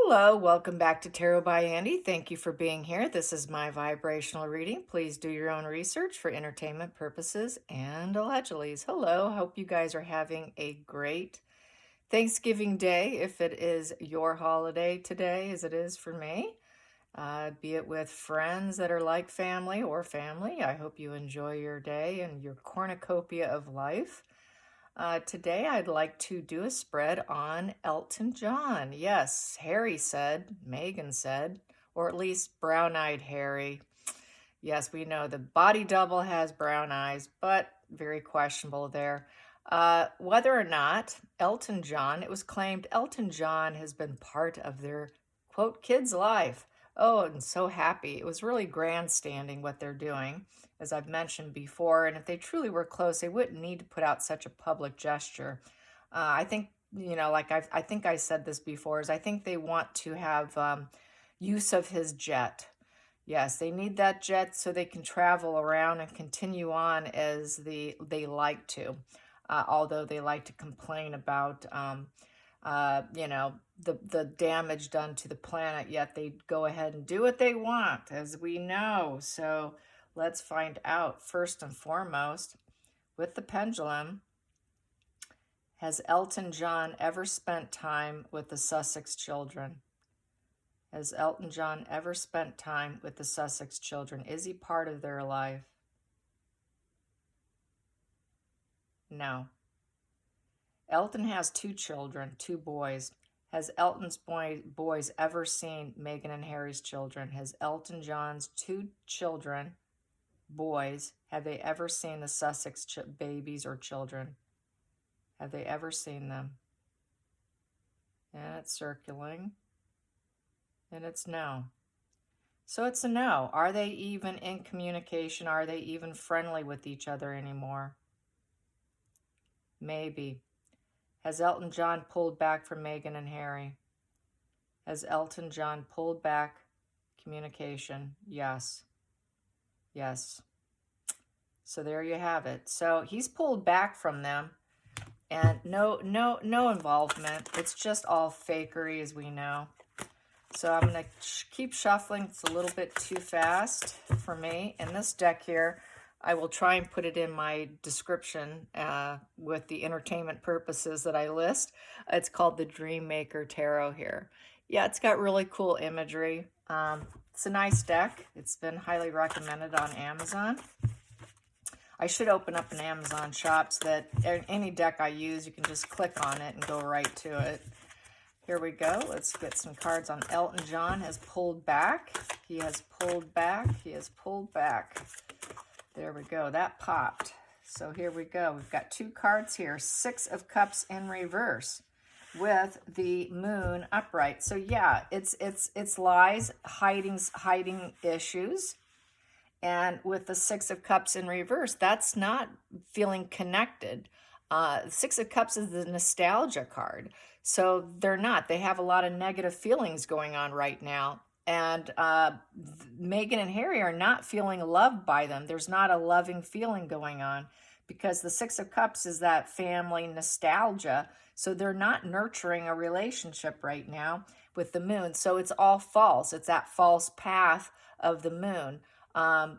Hello, welcome back to Tarot by Andy. Thank you for being here. This is my vibrational reading. Please do your own research for entertainment purposes and allegedly. Hello, hope you guys are having a great Thanksgiving Day if it is your holiday today, as it is for me. Be it with friends that are like family or family. I hope you enjoy your day and your cornucopia of life. Today, I'd like to do a spread on Elton John. Yes, Harry said, Megan said, or at least brown-eyed Harry. Yes, we know the body double has brown eyes, but very questionable there. Whether or not Elton John, it was claimed Elton John has been part of their, quote, kid's life. Oh, I'm so happy. It was really grandstanding what they're doing, as I've mentioned before. And if they truly were close, they wouldn't need to put out such a public gesture. I think, like I think I said this before, is I think they want to have use of his jet. Yes, they need that jet so they can travel around and continue on as they like to. Although they like to complain about, the damage done to the planet, yet they go ahead and do what they want, as we know. So let's find out. First and foremost, with the pendulum, has Elton John ever spent time with the Sussex children? Has Elton John ever spent time with the Sussex children? Is he part of their life? No. Elton has two children, two boys. Has Elton's boys ever seen Meghan and Harry's children? Has Elton John's two children, boys, have they ever seen the Sussex babies or children? Have they ever seen them? And it's circling. And it's no. So it's a no. Are they even in communication? Are they even friendly with each other anymore? Maybe. Has Elton John pulled back from Meghan and Harry? Has Elton John pulled back communication? Yes. Yes. So there you have it. So he's pulled back from them, and no involvement. It's just all fakery, as we know. So I'm going to keep shuffling. It's a little bit too fast for me. And this deck here, I will try and put it in my description with the entertainment purposes that I list. It's called the Dream Maker Tarot here. Yeah, it's got really cool imagery. It's a nice deck. It's been highly recommended on Amazon. I should open up an Amazon shop so that any deck I use, you can just click on it and go right to it. Here we go. Let's get some cards on Elton John. Has pulled back. He has pulled back. He has pulled back. There we go. That popped. So here we go. We've got two cards here. Six of Cups in reverse with the moon upright. So yeah, it's lies, hiding issues. And with the Six of Cups in reverse, that's not feeling connected. Six of Cups is the nostalgia card. So they're not. They have a lot of negative feelings going on right now. And Meghan and Harry are not feeling loved by them. There's not a loving feeling going on because the Six of Cups is that family nostalgia. So they're not nurturing a relationship right now with the moon. So it's all false. It's that false path of the moon.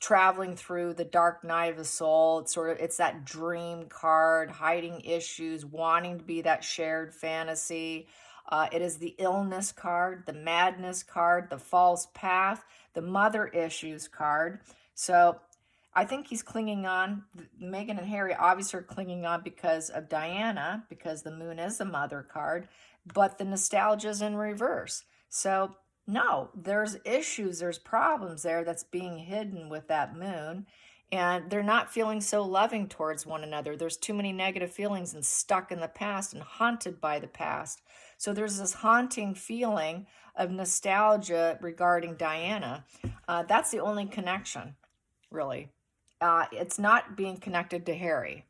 Traveling through the dark night of the soul. It's that dream card, hiding issues, wanting to be that shared fantasy. It is the illness card, the madness card, the false path, the mother issues card. So I think he's clinging on. Meghan and Harry obviously are clinging on because of Diana, because the moon is the mother card, but the nostalgia is in reverse. So no, there's issues, there's problems there that's being hidden with that moon, and they're not feeling so loving towards one another. There's too many negative feelings and stuck in the past and haunted by the past. So there's this haunting feeling of nostalgia regarding Diana. That's the only connection, really. It's not being connected to Harry.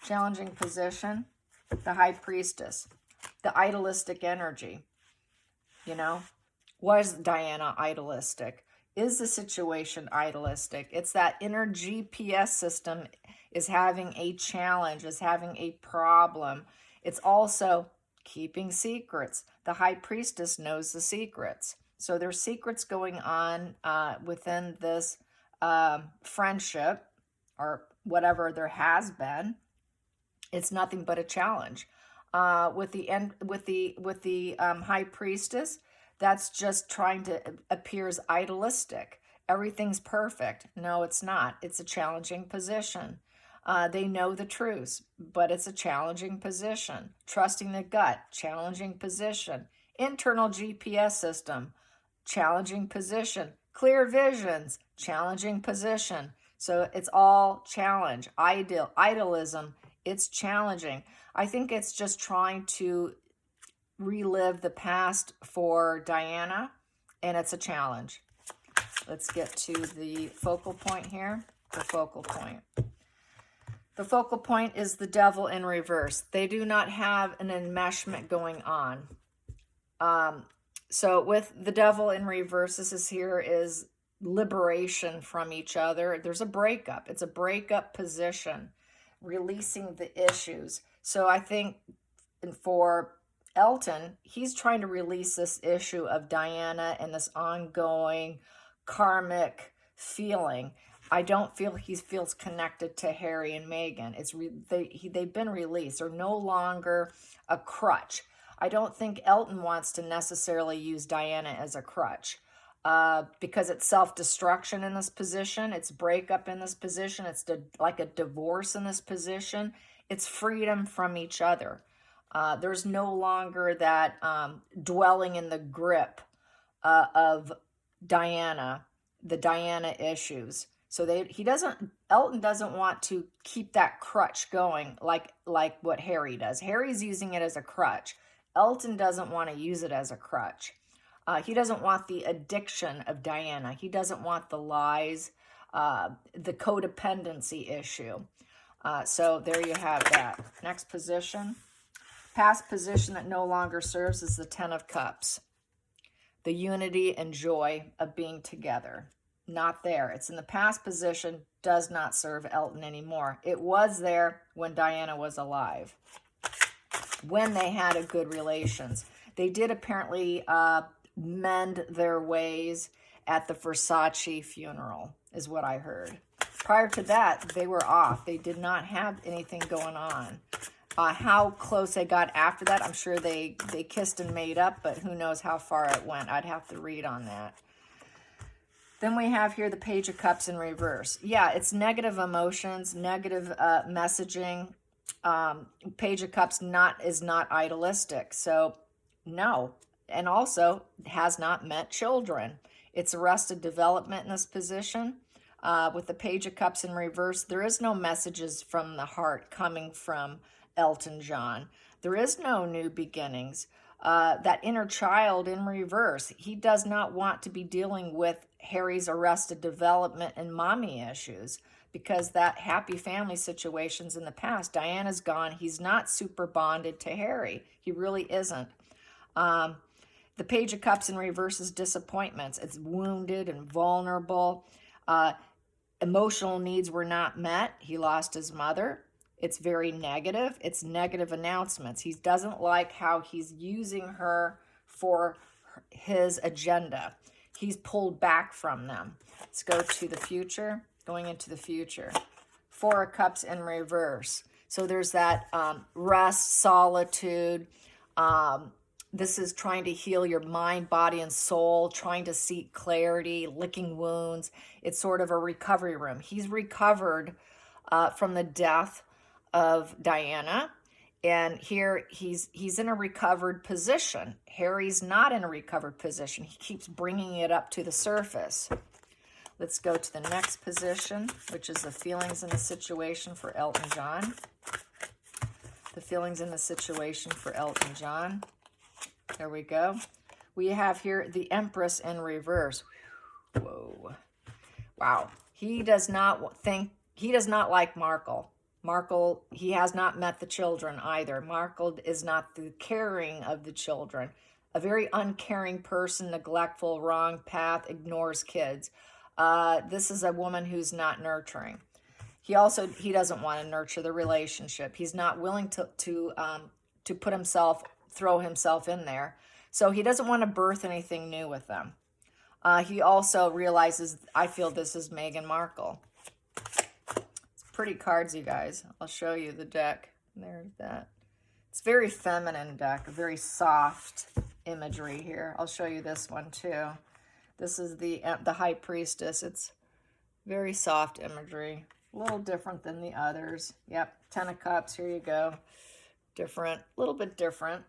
Challenging position, the High Priestess, the idealistic energy. Was Diana idealistic? Is the situation idealistic? It's that inner GPS system is having a challenge, is having a problem. It's also keeping secrets. The high priestess knows the secrets. So there's secrets going on within this friendship, or whatever there has been. It's nothing but a challenge. With the high priestess, that's just trying to appears idealistic. Everything's perfect. No, it's not. It's a challenging position. They know the truth, but it's a challenging position. Trusting the gut, challenging position. Internal GPS system, challenging position. Clear visions, challenging position. So it's all challenge. Idealism, it's challenging. I think it's just trying to relive the past for Diana, and it's a challenge. Let's get to the focal point here. The focal point. The focal point is the devil in reverse. They do not have an enmeshment going on. So with the devil in reverse, this is here is liberation from each other. There's a breakup. It's a breakup position, releasing the issues. So I think for Elton, he's trying to release this issue of Diana and this ongoing karmic feeling. I don't feel he feels connected to Harry and Meghan. They've been released. They're no longer a crutch. I don't think Elton wants to necessarily use Diana as a crutch because it's self-destruction in this position. It's breakup in this position. It's like a divorce in this position. It's freedom from each other. There's no longer that dwelling in the grip of Diana, the Diana issues. So Elton doesn't want to keep that crutch going like what Harry does. Harry's using it as a crutch. Elton doesn't want to use it as a crutch. He doesn't want the addiction of Diana. He doesn't want the lies, the codependency issue. So there you have that. Next position. Past position that no longer serves is the Ten of Cups. The unity and joy of being together. Not there. It's in the past position, does not serve Elton anymore. It was there when Diana was alive, when they had a good relations. They did apparently mend their ways at the Versace funeral, is what I heard. Prior to that, they were off. They did not have anything going on. How close they got after that, I'm sure they kissed and made up, but who knows how far it went. I'd have to read on that. Then we have here the Page of Cups in reverse. Yeah, it's negative emotions, negative messaging. Page of Cups is not idealistic. So no. And also has not met children. It's arrested development in this position. With the Page of Cups in reverse, there is no messages from the heart coming from Elton John. There is no new beginnings. That inner child in reverse, he does not want to be dealing with Harry's arrested development and mommy issues because that happy family situation's in the past. Diana's gone. He's not super bonded to Harry. He really isn't. The Page of Cups in reverse is disappointments. It's wounded and vulnerable. Emotional needs were not met. He lost his mother. It's very negative. It's negative announcements. He doesn't like how he's using her for his agenda. He's pulled back from them. Let's go to the future. Going into the future. Four of Cups in reverse. So there's that rest, solitude. This is trying to heal your mind, body, and soul, trying to seek clarity, licking wounds. It's sort of a recovery room. He's recovered from the death of Diana, and here he's in a recovered position. Harry's not in a recovered position. He keeps bringing it up to the surface. Let's go to the next position, which is the feelings in the situation for Elton John. The feelings in the situation for Elton John. There we go. We have here the Empress in reverse. Whoa. Wow. He does not like Markle. Markle, he has not met the children either. Markle is not the caring of the children. A very uncaring person, neglectful, wrong path, ignores kids. This is a woman who's not nurturing. He doesn't want to nurture the relationship. He's not willing to put himself throw himself in there. So he doesn't want to birth anything new with them. He also realizes, I feel this is Meghan Markle. It's pretty cards, you guys. I'll show you the deck. There's that. It's very feminine deck, very soft imagery here. I'll show you this one too. This is the High Priestess. It's very soft imagery, a little different than the others. Yep, 10 of Cups, here you go. Different, a little bit different.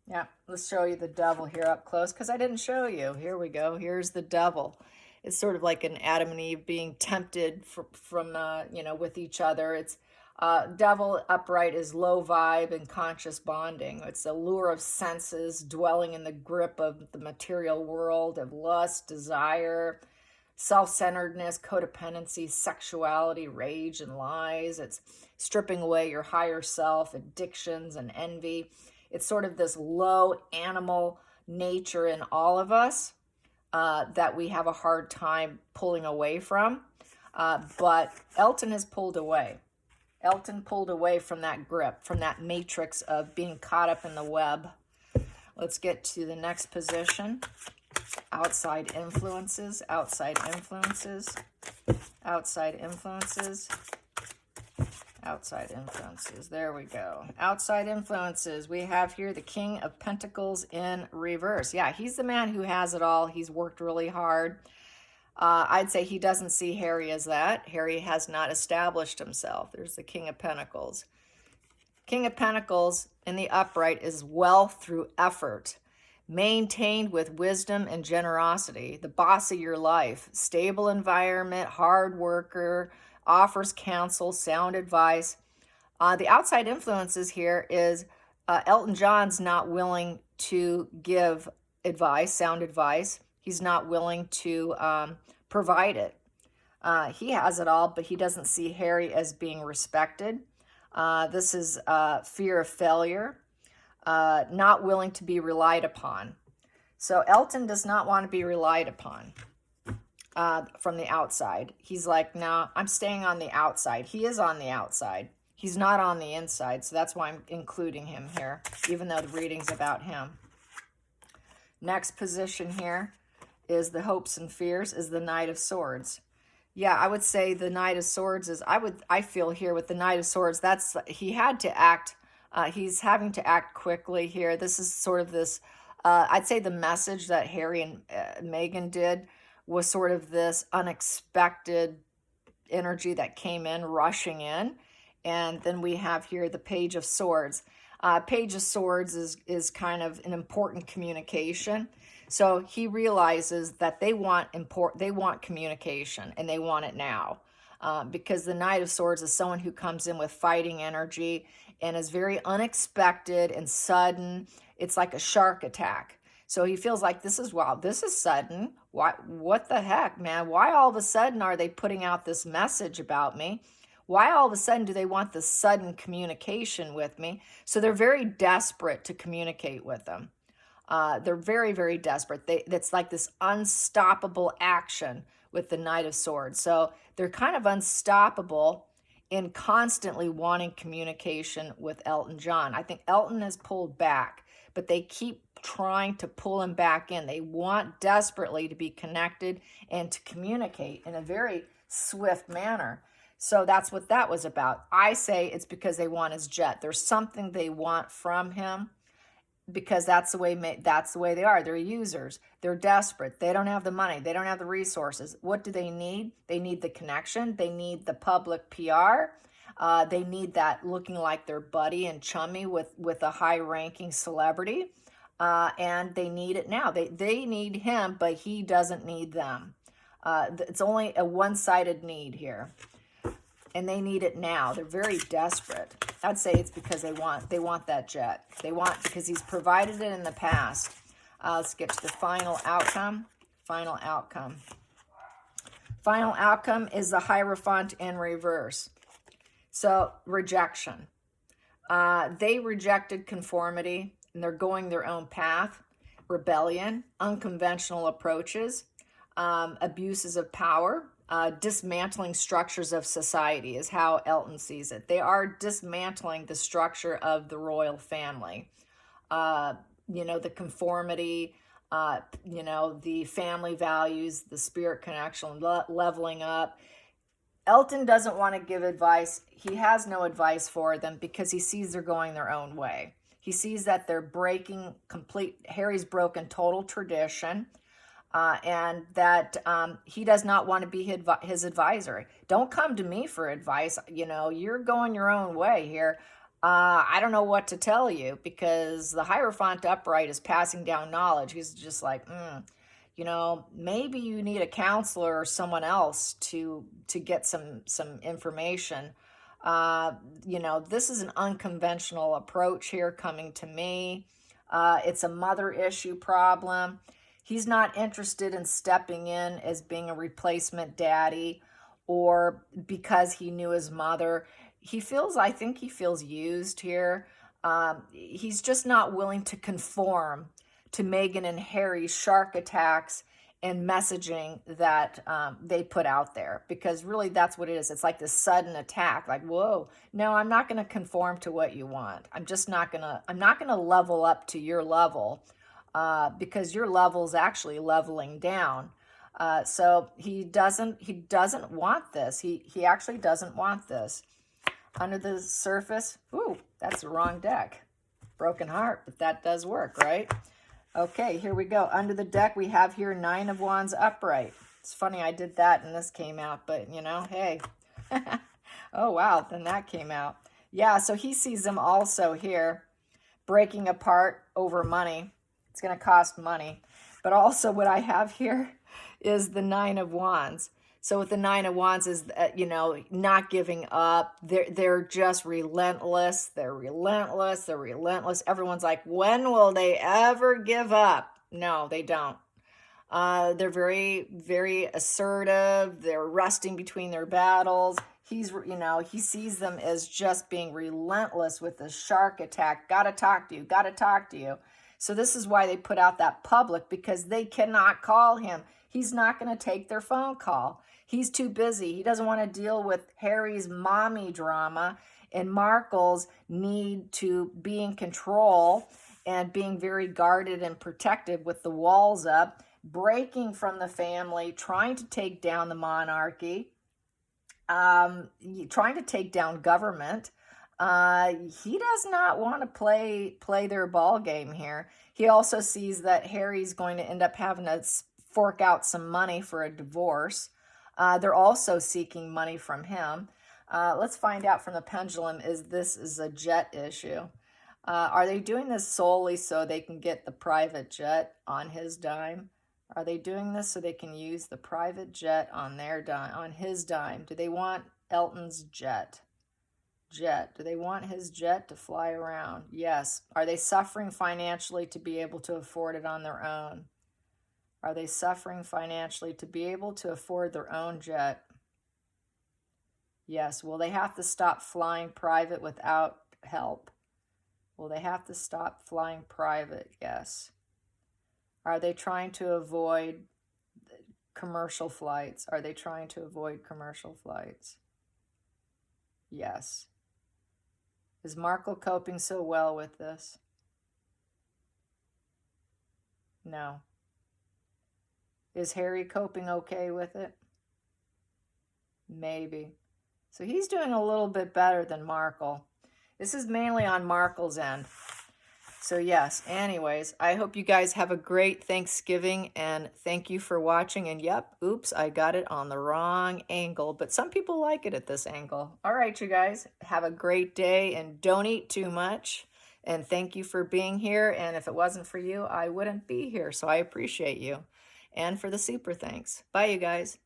Yeah, let's show you the Devil here up close because I didn't show you. Here we go. Here's the Devil. It's sort of like an Adam and Eve being tempted from you know, with each other. It's Devil upright is low vibe and conscious bonding. It's the lure of senses, dwelling in the grip of the material world, of lust, desire, self-centeredness, codependency, sexuality, rage, and lies. It's stripping away your higher self, addictions, and envy. It's sort of this low animal nature in all of us that we have a hard time pulling away from. But Elton has pulled away. Elton pulled away from that grip, from that matrix of being caught up in the web. Let's get to the next position. Outside influences, outside influences, outside influences. Outside influences. There we go. Outside influences. We have here the King of Pentacles in reverse. Yeah, he's the man who has it all. He's worked really hard. I'd say he doesn't see Harry as that. Harry has not established himself. There's the King of Pentacles. King of Pentacles in the upright is wealth through effort, maintained with wisdom and generosity. The boss of your life. Stable environment, hard worker, offers counsel, sound advice. The outside influences here is Elton John's not willing to give advice, sound advice. He's not willing to provide it. He has it all, but he doesn't see Harry as being respected. This is fear of failure, not willing to be relied upon. So Elton does not want to be relied upon. From the outside. He's like, no, I'm staying on the outside. He is on the outside. He's not on the inside, so that's why I'm including him here, even though the reading's about him. Next position here is the hopes and fears, is the Knight of Swords. Yeah, I would say the Knight of Swords is, I feel here with the Knight of Swords, that's, he had to act, he's having to act quickly here. This is sort of this, I'd say the message that Harry and Meghan did was sort of this unexpected energy that came in, rushing in. And then we have here the Page of Swords. Page of Swords is kind of an important communication. So he realizes that they want communication, and they want it now. Because the Knight of Swords is someone who comes in with fighting energy and is very unexpected and sudden. It's like a shark attack. So he feels like this is, wow, this is sudden. What the heck, man? Why all of a sudden are they putting out this message about me? Why all of a sudden do they want this sudden communication with me? So they're very desperate to communicate with them. They're very, very desperate. It's like this unstoppable action with the Knight of Swords. So they're kind of unstoppable in constantly wanting communication with Elton John. I think Elton has pulled back, but they keep trying to pull him back in. They want desperately to be connected and to communicate in a very swift manner. So that's what that was about. I say it's because they want his jet. There's something they want from him because that's the way they are. They're users. They're desperate. They don't have the money. They don't have the resources. What do they need? They need the connection. They need the public PR. They need that looking like their buddy and chummy with a high-ranking celebrity. And they need it now. They need him, but he doesn't need them. It's only a one-sided need here. And they need it now. They're very desperate. I'd say it's because they want that jet. Because he's provided it in the past. Let's get to the final outcome. Final outcome. Final outcome is the Hierophant in reverse. So, rejection. They rejected conformity, and they're going their own path. Rebellion, unconventional approaches, abuses of power, dismantling structures of society is how Elton sees it. They are dismantling the structure of the royal family. the conformity, the family values, the spirit connection, leveling up. Elton doesn't want to give advice. He has no advice for them because he sees they're going their own way. He sees that they're breaking Harry's broken total tradition, and that he does not want to be his advisor. Don't come to me for advice. You're going your own way here. I don't know what to tell you because the Hierophant upright is passing down knowledge. He's just like, maybe you need a counselor or someone else to get some information. This is an unconventional approach here coming to me. It's a mother issue problem. He's not interested in stepping in as being a replacement daddy or because he knew his mother. I think he feels used here. He's just not willing to conform to Meghan and Harry's shark attacks and messaging that they put out there, because really that's what it is. It's like this sudden attack, like, whoa, no, I'm not going to conform to what you want. I'm not going to level up to your level because your level's actually leveling down. So he doesn't want this. He actually doesn't want this. Under the surface, ooh, that's the wrong deck. Broken heart, but that does work, right? Okay, here we go. Under the deck, we have here 9 of Wands upright. It's funny, I did that and this came out, but hey. Oh, wow, then that came out. Yeah, so he sees them also here breaking apart over money. It's going to cost money. But also what I have here is the 9 of Wands. So with the 9 of Wands is, not giving up. They're just relentless. They're relentless. They're relentless. Everyone's like, when will they ever give up? No, they don't. They're very, very assertive. They're resting between their battles. He sees them as just being relentless with the shark attack. Got to talk to you. Got to talk to you. So this is why they put out that public, because they cannot call him. He's not going to take their phone call. He's too busy. He doesn't want to deal with Harry's mommy drama and Markle's need to be in control and being very guarded and protective with the walls up, breaking from the family, trying to take down the monarchy, trying to take down government. He does not want to play their ball game here. He also sees that Harry's going to end up having to fork out some money for a divorce. They're also seeking money from him. Let's find out from the Pendulum, is this a jet issue? Are they doing this solely so they can get the private jet on his dime? Are they doing this so they can use the private jet on their dime, on his dime? Do they want Elton's jet? Do they want his jet to fly around? Yes. Are they suffering financially to be able to afford it on their own? Are they suffering financially to be able to afford their own jet? Yes. Will they have to stop flying private without help? Will they have to stop flying private? Yes. Are they trying to avoid commercial flights? Are they trying to avoid commercial flights? Yes. Is Markle coping so well with this? No. Is Harry coping okay with it? Maybe. So he's doing a little bit better than Markle. This is mainly on Markle's end. So yes, anyways, I hope you guys have a great Thanksgiving, and thank you for watching. And yep, oops, I got it on the wrong angle, but some people like it at this angle. All right, you guys, have a great day and don't eat too much. And thank you for being here. And if it wasn't for you, I wouldn't be here. So I appreciate you. And for the super thanks. Bye, you guys.